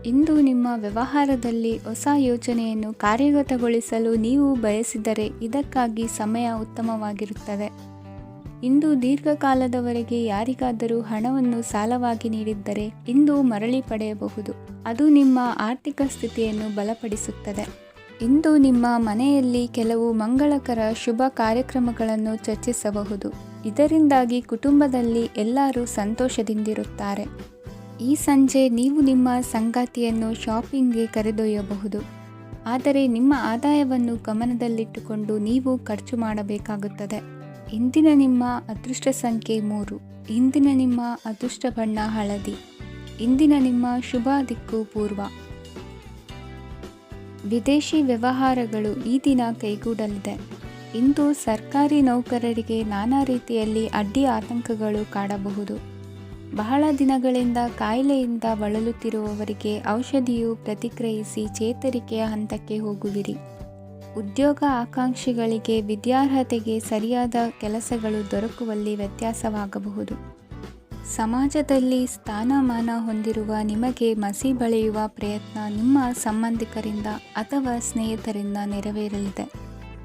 ಇಂದು ನಿಮ್ಮ ವ್ಯವಹಾರದಲ್ಲಿ ಹೊಸ ಯೋಜನೆಯನ್ನು ಕಾರ್ಯಗತಗೊಳಿಸಲು ನೀವು ಬಯಸಿದರೆ ಇದಕ್ಕಾಗಿ ಸಮಯ ಉತ್ತಮವಾಗಿರುತ್ತದೆ. ಇಂದು ದೀರ್ಘಕಾಲದವರೆಗೆ ಯಾರಿಗಾದರೂ ಹಣವನ್ನು ಸಾಲವಾಗಿ ನೀಡಿದ್ದರೆ ಇಂದು ಮರಳಿ ಪಡೆಯಬಹುದು. ಅದು ನಿಮ್ಮ ಆರ್ಥಿಕ ಸ್ಥಿತಿಯನ್ನು ಬಲಪಡಿಸುತ್ತದೆ. ಇಂದು ನಿಮ್ಮ ಮನೆಯಲ್ಲಿ ಕೆಲವು ಮಂಗಳಕರ ಶುಭ ಕಾರ್ಯಕ್ರಮಗಳನ್ನು ಚರ್ಚಿಸಬಹುದು. ಇದರಿಂದಾಗಿ ಕುಟುಂಬದಲ್ಲಿ ಎಲ್ಲರೂ ಸಂತೋಷದಿಂದಿರುತ್ತಾರೆ. ಈ ಸಂಜೆ ನೀವು ನಿಮ್ಮ ಸಂಗಾತಿಯನ್ನು ಶಾಪಿಂಗ್ಗೆ ಕರೆದೊಯ್ಯಬಹುದು. ಆದರೆ ನಿಮ್ಮ ಆದಾಯವನ್ನು ಗಮನದಲ್ಲಿಟ್ಟುಕೊಂಡು ನೀವು ಖರ್ಚು ಮಾಡಬೇಕಾಗುತ್ತದೆ. ಇಂದಿನ ನಿಮ್ಮ ಅದೃಷ್ಟ ಸಂಖ್ಯೆ 3. ಇಂದಿನ ನಿಮ್ಮ ಅದೃಷ್ಟ ಬಣ್ಣ ಹಳದಿ. ಇಂದಿನ ನಿಮ್ಮ ಶುಭ ದಿಕ್ಕು ಪೂರ್ವ. ವಿದೇಶಿ ವ್ಯವಹಾರಗಳು ಈ ದಿನ ಕೈಗೂಡಲಿದೆ. ಇಂದು ಸರ್ಕಾರಿ ನೌಕರರಿಗೆ ನಾನಾ ರೀತಿಯಲ್ಲಿ ಅಡ್ಡಿ ಆತಂಕಗಳು ಕಾಡಬಹುದು. ಬಹಳ ದಿನಗಳಿಂದ ಕಾಯಿಲೆಯಿಂದ ಬಳಲುತ್ತಿರುವವರಿಗೆ ಔಷಧಿಯು ಪ್ರತಿಕ್ರಿಯಿಸಿ ಚೇತರಿಕೆಯ ಹಂತಕ್ಕೆ ಹೋಗುವಿರಿ. ಉದ್ಯೋಗ ಆಕಾಂಕ್ಷಿಗಳಿಗೆ ವಿದ್ಯಾರ್ಹತೆಗೆ ಸರಿಯಾದ ಕೆಲಸಗಳು ದೊರಕುವಲ್ಲಿ ವ್ಯತ್ಯಾಸವಾಗಬಹುದು. ಸಮಾಜದಲ್ಲಿ ಸ್ಥಾನಮಾನ ಹೊಂದಿರುವ ನಿಮಗೆ ಮಸಿ ಬಳಿಯುವ ಪ್ರಯತ್ನ ನಿಮ್ಮ ಸಂಬಂಧಿಕರಿಂದ ಅಥವಾ ಸ್ನೇಹಿತರಿಂದ ನೆರವೇರಲಿದೆ.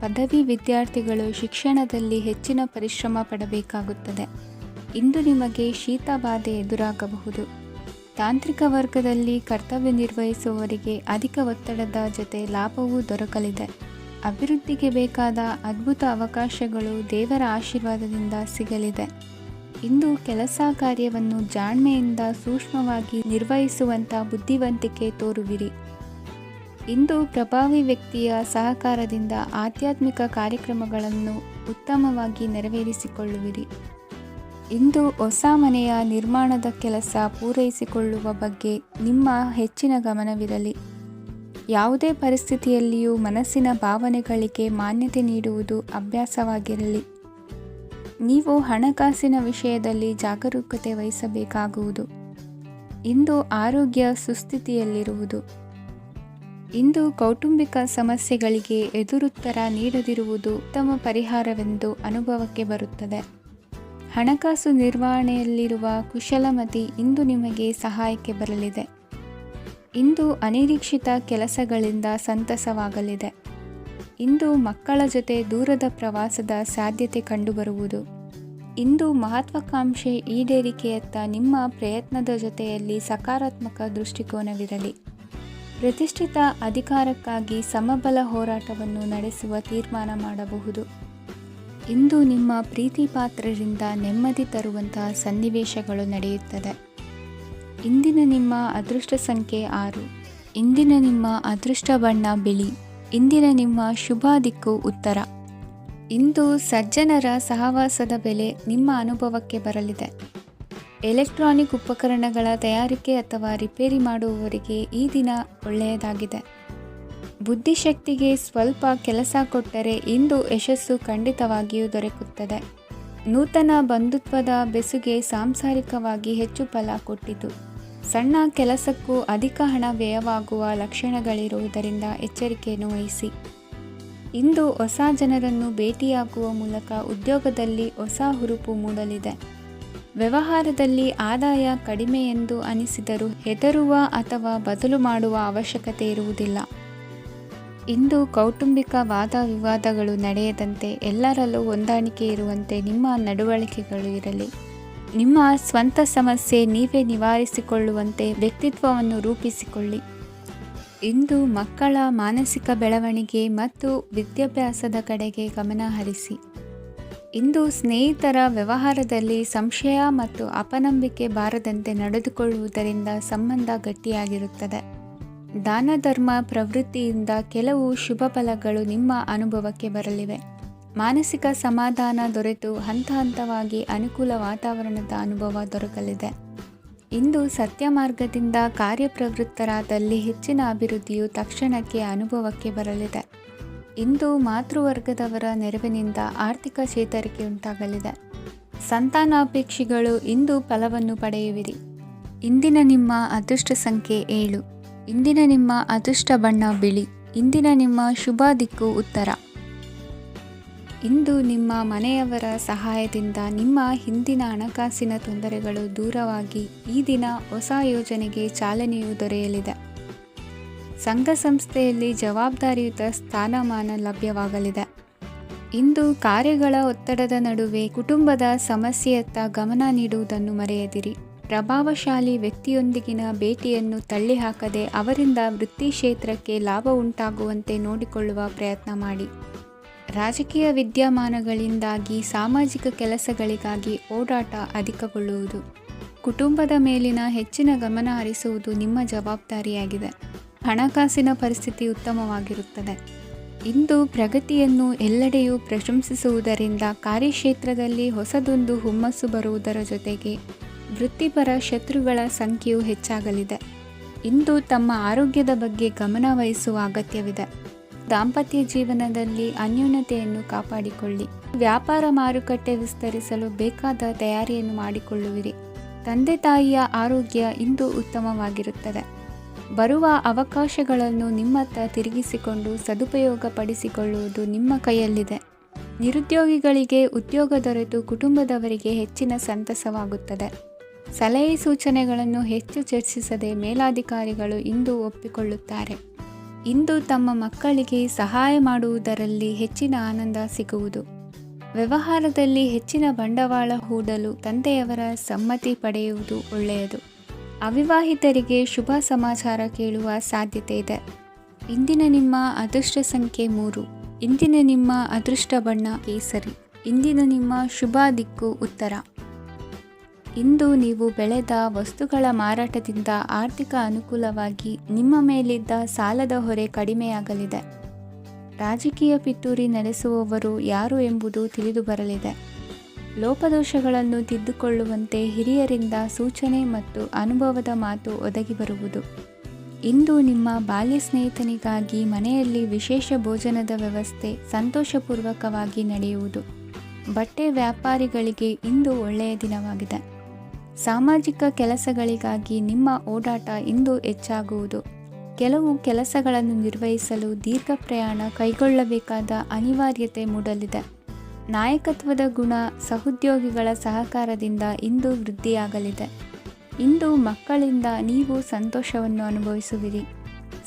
ಪದವಿ ವಿದ್ಯಾರ್ಥಿಗಳು ಶಿಕ್ಷಣದಲ್ಲಿ ಹೆಚ್ಚಿನ ಪರಿಶ್ರಮ ಪಡಬೇಕಾಗುತ್ತದೆ. ಇಂದು ನಿಮಗೆ ಶೀತ ಬಾಧೆ ಎದುರಾಗಬಹುದು. ತಾಂತ್ರಿಕ ವರ್ಗದಲ್ಲಿ ಕರ್ತವ್ಯ ನಿರ್ವಹಿಸುವವರಿಗೆ ಅಧಿಕ ಒತ್ತಡದ ಜೊತೆ ಲಾಭವೂ ದೊರಕಲಿದೆ. ಅಭಿವೃದ್ಧಿಗೆ ಬೇಕಾದ ಅದ್ಭುತ ಅವಕಾಶಗಳು ದೇವರ ಆಶೀರ್ವಾದದಿಂದ ಸಿಗಲಿದೆ. ಇಂದು ಕೆಲಸ ಕಾರ್ಯವನ್ನು ಜಾಣ್ಮೆಯಿಂದ ಸೂಕ್ಷ್ಮವಾಗಿ ನಿರ್ವಹಿಸುವಂಥ ಬುದ್ಧಿವಂತಿಕೆ ತೋರುವಿರಿ. ಇಂದು ಪ್ರಭಾವಿ ವ್ಯಕ್ತಿಯ ಸಹಕಾರದಿಂದ ಆಧ್ಯಾತ್ಮಿಕ ಕಾರ್ಯಕ್ರಮಗಳನ್ನು ಉತ್ತಮವಾಗಿ ನೆರವೇರಿಸಿಕೊಳ್ಳುವಿರಿ. ಇಂದು ಹೊಸ ಮನೆಯ ನಿರ್ಮಾಣದ ಕೆಲಸ ಪೂರೈಸಿಕೊಳ್ಳುವ ಬಗ್ಗೆ ನಿಮ್ಮ ಹೆಚ್ಚಿನ ಗಮನವಿರಲಿ. ಯಾವುದೇ ಪರಿಸ್ಥಿತಿಯಲ್ಲಿಯೂ ಮನಸ್ಸಿನ ಭಾವನೆಗಳಿಗೆ ಮಾನ್ಯತೆ ನೀಡುವುದು ಅಭ್ಯಾಸವಾಗಿರಲಿ. ನೀವು ಹಣಕಾಸಿನ ವಿಷಯದಲ್ಲಿ ಜಾಗರೂಕತೆ ವಹಿಸಬೇಕಾಗುವುದು. ಇಂದು ಆರೋಗ್ಯ ಸುಸ್ಥಿತಿಯಲ್ಲಿರುವುದು. ಇಂದು ಕೌಟುಂಬಿಕ ಸಮಸ್ಯೆಗಳಿಗೆ ಎದುರುತ್ತರ ನೀಡದಿರುವುದು ಉತ್ತಮ ಪರಿಹಾರವೆಂದು ಅನುಭವಕ್ಕೆ ಬರುತ್ತದೆ. ಹಣಕಾಸು ನಿರ್ವಹಣೆಯಲ್ಲಿರುವ ಕುಶಲಮತಿ ಇಂದು ನಿಮಗೆ ಸಹಾಯಕ್ಕೆ ಬರಲಿದೆ. ಇಂದು ಅನಿರೀಕ್ಷಿತ ಕೆಲಸಗಳಿಂದ ಸಂತಸವಾಗಲಿದೆ. ಇಂದು ಮಕ್ಕಳ ಜೊತೆ ದೂರದ ಪ್ರವಾಸದ ಸಾಧ್ಯತೆ ಕಂಡುಬರುವುದು. ಇಂದು ಮಹತ್ವಾಕಾಂಕ್ಷೆ ಈಡೇರಿಕೆಯತ್ತ ನಿಮ್ಮ ಪ್ರಯತ್ನದ ಜೊತೆಯಲ್ಲಿ ಸಕಾರಾತ್ಮಕ ದೃಷ್ಟಿಕೋನವಿರಲಿ. ಪ್ರತಿಷ್ಠಿತ ಅಧಿಕಾರಕ್ಕಾಗಿ ಸಮಬಲ ಹೋರಾಟವನ್ನು ನಡೆಸುವ ತೀರ್ಮಾನ ಮಾಡಬಹುದು. ಇಂದು ನಿಮ್ಮ ಪ್ರೀತಿ ಪಾತ್ರರಿಂದ ನೆಮ್ಮದಿ ತರುವಂತಹ ಸನ್ನಿವೇಶಗಳು ನಡೆಯುತ್ತದೆ. ಇಂದಿನ ನಿಮ್ಮ ಅದೃಷ್ಟ ಸಂಖ್ಯೆ 6. ಇಂದಿನ ನಿಮ್ಮ ಅದೃಷ್ಟ ಬಣ್ಣ ಬಿಳಿ. ಇಂದಿನ ನಿಮ್ಮ ಶುಭ ದಿಕ್ಕು ಉತ್ತರ. ಇಂದು ಸಜ್ಜನರ ಸಹವಾಸದ ಬೆಲೆ ನಿಮ್ಮ ಅನುಭವಕ್ಕೆ ಬರಲಿದೆ. ಎಲೆಕ್ಟ್ರಾನಿಕ್ ಉಪಕರಣಗಳ ತಯಾರಿಕೆ ಅಥವಾ ರಿಪೇರಿ ಮಾಡುವವರಿಗೆ ಈ ದಿನ ಒಳ್ಳೆಯದಾಗಿದೆ. ಬುದ್ಧಿಶಕ್ತಿಗೆ ಸ್ವಲ್ಪ ಕೆಲಸ ಕೊಟ್ಟರೆ ಇಂದು ಯಶಸ್ಸು ಖಂಡಿತವಾಗಿಯೂ ದೊರಕುತ್ತದೆ. ನೂತನ ಬಂಧುತ್ವದ ಬೆಸುಗೆ ಸಾಂಸಾರಿಕವಾಗಿ ಹೆಚ್ಚು ಫಲ ಕೊಟ್ಟಿತು. ಸಣ್ಣ ಕೆಲಸಕ್ಕೂ ಅಧಿಕ ಹಣ ವ್ಯಯವಾಗುವ ಲಕ್ಷಣಗಳಿರುವುದರಿಂದ ಎಚ್ಚರಿಕೆಯನ್ನು ವಹಿಸಿ. ಇಂದು ಹೊಸ ಜನರನ್ನು ಭೇಟಿಯಾಗುವ ಮೂಲಕ ಉದ್ಯೋಗದಲ್ಲಿ ಹೊಸ ಹುರುಪು ಮೂಡಲಿದೆ. ವ್ಯವಹಾರದಲ್ಲಿ ಆದಾಯ ಕಡಿಮೆ ಎಂದು ಅನಿಸಿದರೂ ಹೆದರುವ ಅಥವಾ ಬದಲು ಮಾಡುವ ಅವಶ್ಯಕತೆ ಇರುವುದಿಲ್ಲ. ಇಂದು ಕೌಟುಂಬಿಕ ವಾದ ವಿವಾದಗಳು ನಡೆಯದಂತೆ ಎಲ್ಲರಲ್ಲೂ ಹೊಂದಾಣಿಕೆ ಇರುವಂತೆ ನಿಮ್ಮ ನಡವಳಿಕೆಗಳು ಇರಲಿ. ನಿಮ್ಮ ಸ್ವಂತ ಸಮಸ್ಯೆ ನೀವೇ ನಿವಾರಿಸಿಕೊಳ್ಳುವಂತೆ ವ್ಯಕ್ತಿತ್ವವನ್ನು ರೂಪಿಸಿಕೊಳ್ಳಿ. ಇಂದು ಮಕ್ಕಳ ಮಾನಸಿಕ ಬೆಳವಣಿಗೆ ಮತ್ತು ವಿದ್ಯಾಭ್ಯಾಸದ ಕಡೆಗೆ ಗಮನ ಹರಿಸಿ. ಇಂದು ಸ್ನೇಹಿತರ ವ್ಯವಹಾರದಲ್ಲಿ ಸಂಶಯ ಮತ್ತು ಅಪನಂಬಿಕೆ ಬಾರದಂತೆ ನಡೆದುಕೊಳ್ಳುವುದರಿಂದ ಸಂಬಂಧ ಗಟ್ಟಿಯಾಗಿರುತ್ತದೆ. ದಾನ ಧರ್ಮ ಪ್ರವೃತ್ತಿಯಿಂದ ಕೆಲವು ಶುಭ ಫಲಗಳು ನಿಮ್ಮ ಅನುಭವಕ್ಕೆ ಬರಲಿವೆ. ಮಾನಸಿಕ ಸಮಾಧಾನ ದೊರೆತು ಹಂತ ಹಂತವಾಗಿ ಅನುಕೂಲ ವಾತಾವರಣದ ಅನುಭವ ದೊರಕಲಿದೆ. ಇಂದು ಸತ್ಯ ಮಾರ್ಗದಿಂದ ಕಾರ್ಯಪ್ರವೃತ್ತರಾದಲ್ಲಿ ಹೆಚ್ಚಿನ ಅಭಿವೃದ್ಧಿಯು ತಕ್ಷಣಕ್ಕೆ ಅನುಭವಕ್ಕೆ ಬರಲಿದೆ. ಇಂದು ಮಾತೃವರ್ಗದವರ ನೆರವಿನಿಂದ ಆರ್ಥಿಕ ಚೇತರಿಕೆ ಉಂಟಾಗಲಿದೆ. ಸಂತಾನಾಪೇಕ್ಷಿಗಳು ಇಂದು ಫಲವನ್ನು ಪಡೆಯುವಿರಿ. ಇಂದಿನ ನಿಮ್ಮ ಅದೃಷ್ಟ ಸಂಖ್ಯೆ 7. ಇಂದಿನ ನಿಮ್ಮ ಅದೃಷ್ಟ ಬಣ್ಣ ಬಿಳಿ. ಇಂದಿನ ನಿಮ್ಮ ಶುಭ ದಿಕ್ಕು ಉತ್ತರ. ಇಂದು ನಿಮ್ಮ ಮನೆಯವರ ಸಹಾಯದಿಂದ ನಿಮ್ಮ ಹಿಂದಿನ ಹಣಕಾಸಿನ ತೊಂದರೆಗಳು ದೂರವಾಗಿ ಈ ದಿನ ಹೊಸ ಯೋಜನೆಗೆ ಚಾಲನೆಯು ದೊರೆಯಲಿದೆ. ಸಂಘ ಸಂಸ್ಥೆಯಲ್ಲಿ ಜವಾಬ್ದಾರಿಯುತ ಸ್ಥಾನಮಾನ ಲಭ್ಯವಾಗಲಿದೆ. ಇಂದು ಕಾರ್ಯಗಳ ಒತ್ತಡದ ನಡುವೆ ಕುಟುಂಬದ ಸಮಸ್ಯೆಯತ್ತ ಗಮನ ನೀಡುವುದನ್ನು ಮರೆಯದಿರಿ. ಪ್ರಭಾವಶಾಲಿ ವ್ಯಕ್ತಿಯೊಂದಿಗಿನ ಭೇಟಿಯನ್ನು ತಳ್ಳಿಹಾಕದೆ ಅವರಿಂದ ವೃತ್ತಿ ಕ್ಷೇತ್ರಕ್ಕೆ ಲಾಭ ಉಂಟಾಗುವಂತೆ ನೋಡಿಕೊಳ್ಳುವ ಪ್ರಯತ್ನ ಮಾಡಿ. ರಾಜಕೀಯ ವಿದ್ಯಮಾನಗಳಿಂದಾಗಿ ಸಾಮಾಜಿಕ ಕೆಲಸಗಳಿಗಾಗಿ ಓಡಾಟ ಅಧಿಕಗೊಳ್ಳುವುದು. ಕುಟುಂಬದ ಮೇಲಿನ ಹೆಚ್ಚಿನ ಗಮನ ಹರಿಸುವುದು ನಿಮ್ಮ ಜವಾಬ್ದಾರಿಯಾಗಿದೆ. ಹಣಕಾಸಿನ ಪರಿಸ್ಥಿತಿ ಉತ್ತಮವಾಗಿರುತ್ತದೆ. ಇಂದು ಪ್ರಗತಿಯನ್ನು ಎಲ್ಲೆಡೆಯೂ ಪ್ರಶಂಸಿಸುವುದರಿಂದ ಕಾರ್ಯಕ್ಷೇತ್ರದಲ್ಲಿ ಹೊಸದೊಂದು ಹುಮ್ಮಸ್ಸು ಬರುವುದರ ಜೊತೆಗೆ ವೃತ್ತಿಪರ ಶತ್ರುಗಳ ಸಂಖ್ಯೆಯು ಹೆಚ್ಚಾಗಲಿದೆ. ಇಂದು ತಮ್ಮ ಆರೋಗ್ಯದ ಬಗ್ಗೆ ಗಮನ ವಹಿಸುವ ಅಗತ್ಯವಿದೆ. ದಾಂಪತ್ಯ ಜೀವನದಲ್ಲಿ ಅನ್ಯೋನ್ಯತೆಯನ್ನು ಕಾಪಾಡಿಕೊಳ್ಳಿ. ವ್ಯಾಪಾರ ಮಾರುಕಟ್ಟೆ ವಿಸ್ತರಿಸಲು ಬೇಕಾದ ತಯಾರಿಯನ್ನು ಮಾಡಿಕೊಳ್ಳುವಿರಿ. ತಂದೆ ತಾಯಿಯ ಆರೋಗ್ಯ ಇಂದು ಉತ್ತಮವಾಗಿರುತ್ತದೆ. ಬರುವ ಅವಕಾಶಗಳನ್ನು ನಿಮ್ಮತ್ತ ತಿರುಗಿಸಿಕೊಂಡು ಸದುಪಯೋಗಪಡಿಸಿಕೊಳ್ಳುವುದು ನಿಮ್ಮ ಕೈಯಲ್ಲಿದೆ. ನಿರುದ್ಯೋಗಿಗಳಿಗೆ ಉದ್ಯೋಗ ದೊರೆತು ಕುಟುಂಬದವರಿಗೆ ಹೆಚ್ಚಿನ ಸಂತಸವಾಗುತ್ತದೆ. ಸಲಹೆ ಸೂಚನೆಗಳನ್ನು ಹೆಚ್ಚು ಚರ್ಚಿಸದೆ ಮೇಲಾಧಿಕಾರಿಗಳು ಇಂದು ಒಪ್ಪಿಕೊಳ್ಳುತ್ತಾರೆ. ಇಂದು ತಮ್ಮ ಮಕ್ಕಳಿಗೆ ಸಹಾಯ ಮಾಡುವುದರಲ್ಲಿ ಹೆಚ್ಚಿನ ಆನಂದ ಸಿಗುವುದು. ವ್ಯವಹಾರದಲ್ಲಿ ಹೆಚ್ಚಿನ ಬಂಡವಾಳ ಹೂಡಲು ತಂದೆಯವರ ಸಮ್ಮತಿ ಪಡೆಯುವುದು ಒಳ್ಳೆಯದು. ಅವಿವಾಹಿತರಿಗೆ ಶುಭ ಸಮಾಚಾರ ಕೇಳುವ ಸಾಧ್ಯತೆ ಇದೆ. ಇಂದಿನ ನಿಮ್ಮ ಅದೃಷ್ಟ ಸಂಖ್ಯೆ 3. ಇಂದಿನ ನಿಮ್ಮ ಅದೃಷ್ಟ ಬಣ್ಣ ಕೇಸರಿ. ಇಂದಿನ ನಿಮ್ಮ ಶುಭ ದಿಕ್ಕು ಉತ್ತರ. ಇಂದು ನೀವು ಬೆಳೆದ ವಸ್ತುಗಳ ಮಾರಾಟದಿಂದ ಆರ್ಥಿಕ ಅನುಕೂಲವಾಗಿ ನಿಮ್ಮ ಮೇಲಿದ್ದ ಸಾಲದ ಹೊರೆ ಕಡಿಮೆಯಾಗಲಿದೆ. ರಾಜಕೀಯ ಪಿತೂರಿ ನಡೆಸುವವರು ಯಾರು ಎಂಬುದು ತಿಳಿದು ಬರಲಿದೆ. ಲೋಪದೋಷಗಳನ್ನು ತಿದ್ದುಕೊಳ್ಳುವಂತೆ ಹಿರಿಯರಿಂದ ಸೂಚನೆ ಮತ್ತು ಅನುಭವದ ಮಾತು ಒದಗಿ ಬರುವುದು. ಇಂದು ನಿಮ್ಮ ಬಾಲ್ಯ ಸ್ನೇಹಿತನಿಗಾಗಿ ಮನೆಯಲ್ಲಿ ವಿಶೇಷ ಭೋಜನದ ವ್ಯವಸ್ಥೆ ಸಂತೋಷಪೂರ್ವಕವಾಗಿ ನಡೆಯುವುದು. ಬಟ್ಟೆ ವ್ಯಾಪಾರಿಗಳಿಗೆ ಇಂದು ಒಳ್ಳೆಯ ದಿನವಾಗಿದೆ. ಸಾಮಾಜಿಕ ಕೆಲಸಗಳಿಗಾಗಿ ನಿಮ್ಮ ಓಡಾಟ ಇಂದು ಹೆಚ್ಚಾಗುವುದು. ಕೆಲವು ಕೆಲಸಗಳನ್ನು ನಿರ್ವಹಿಸಲು ದೀರ್ಘ ಪ್ರಯಾಣ ಕೈಗೊಳ್ಳಬೇಕಾದ ಅನಿವಾರ್ಯತೆ ಮೂಡಲಿದೆ. ನಾಯಕತ್ವದ ಗುಣ ಸಹೋದ್ಯೋಗಿಗಳ ಸಹಕಾರದಿಂದ ಇಂದು ವೃದ್ಧಿಯಾಗಲಿದೆ. ಇಂದು ಮಕ್ಕಳಿಂದ ನೀವು ಸಂತೋಷವನ್ನು ಅನುಭವಿಸುವಿರಿ.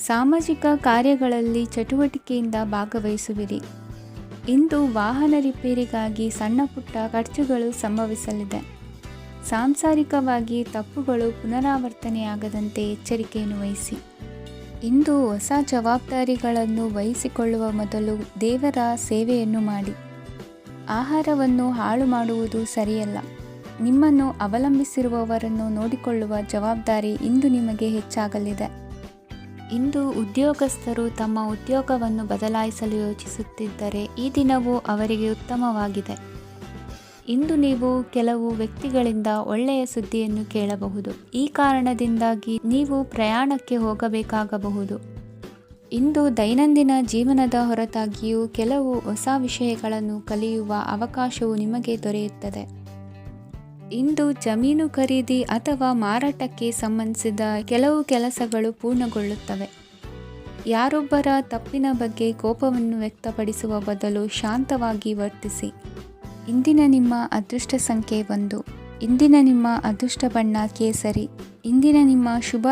ಸಾಮಾಜಿಕ ಕಾರ್ಯಗಳಲ್ಲಿ ಚಟುವಟಿಕೆಯಿಂದ ಭಾಗವಹಿಸುವಿರಿ. ಇಂದು ವಾಹನ ರಿಪೇರಿಗಾಗಿ ಸಣ್ಣ ಪುಟ್ಟ ಖರ್ಚುಗಳು ಸಂಭವಿಸಲಿದೆ. ಸಾಂಸಾರಿಕವಾಗಿ ತಪ್ಪುಗಳು ಪುನರಾವರ್ತನೆಯಾಗದಂತೆ ಎಚ್ಚರಿಕೆಯನ್ನು ವಹಿಸಿ. ಇಂದು ಹೊಸ ಜವಾಬ್ದಾರಿಗಳನ್ನು ವಹಿಸಿಕೊಳ್ಳುವ ಮೊದಲು ದೇವರ ಸೇವೆಯನ್ನು ಮಾಡಿ. ಆಹಾರವನ್ನು ಹಾಳು ಮಾಡುವುದು ಸರಿಯಲ್ಲ. ನಿಮ್ಮನ್ನು ಅವಲಂಬಿಸಿರುವವರನ್ನು ನೋಡಿಕೊಳ್ಳುವ ಜವಾಬ್ದಾರಿ ಇಂದು ನಿಮಗೆ ಹೆಚ್ಚಾಗಲಿದೆ. ಇಂದು ಉದ್ಯೋಗಸ್ಥರು ತಮ್ಮ ಉದ್ಯೋಗವನ್ನು ಬದಲಾಯಿಸಲು ಯೋಚಿಸುತ್ತಿದ್ದರೆ ಈ ದಿನವೂ ಅವರಿಗೆ ಉತ್ತಮವಾಗಿದೆ. ಇಂದು ನೀವು ಕೆಲವು ವ್ಯಕ್ತಿಗಳಿಂದ ಒಳ್ಳೆಯ ಸುದ್ದಿಯನ್ನು ಕೇಳಬಹುದು. ಈ ಕಾರಣದಿಂದಾಗಿ ನೀವು ಪ್ರಯಾಣಕ್ಕೆ ಹೋಗಬೇಕಾಗಬಹುದು. ಇಂದು ದೈನಂದಿನ ಜೀವನದ ಹೊರತಾಗಿಯೂ ಕೆಲವು ಹೊಸ ವಿಷಯಗಳನ್ನು ಕಲಿಯುವ ಅವಕಾಶವು ನಿಮಗೆ ದೊರೆಯುತ್ತದೆ. ಇಂದು ಜಮೀನು ಖರೀದಿ ಅಥವಾ ಮಾರಾಟಕ್ಕೆ ಸಂಬಂಧಿಸಿದ ಕೆಲವು ಕೆಲಸಗಳು ಪೂರ್ಣಗೊಳ್ಳುತ್ತವೆ. ಯಾರೊಬ್ಬರ ತಪ್ಪಿನ ಬಗ್ಗೆ ಕೋಪವನ್ನು ವ್ಯಕ್ತಪಡಿಸುವ ಬದಲು ಶಾಂತವಾಗಿ ವರ್ತಿಸಿ. ಇಂದಿನ ನಿಮ್ಮ ಅದೃಷ್ಟ ಸಂಖ್ಯೆ 1. ಇಂದಿನ ನಿಮ್ಮ ಅದೃಷ್ಟ ಬಣ್ಣ ಕೇಸರಿ. ಇಂದಿನ ನಿಮ್ಮ ಶುಭ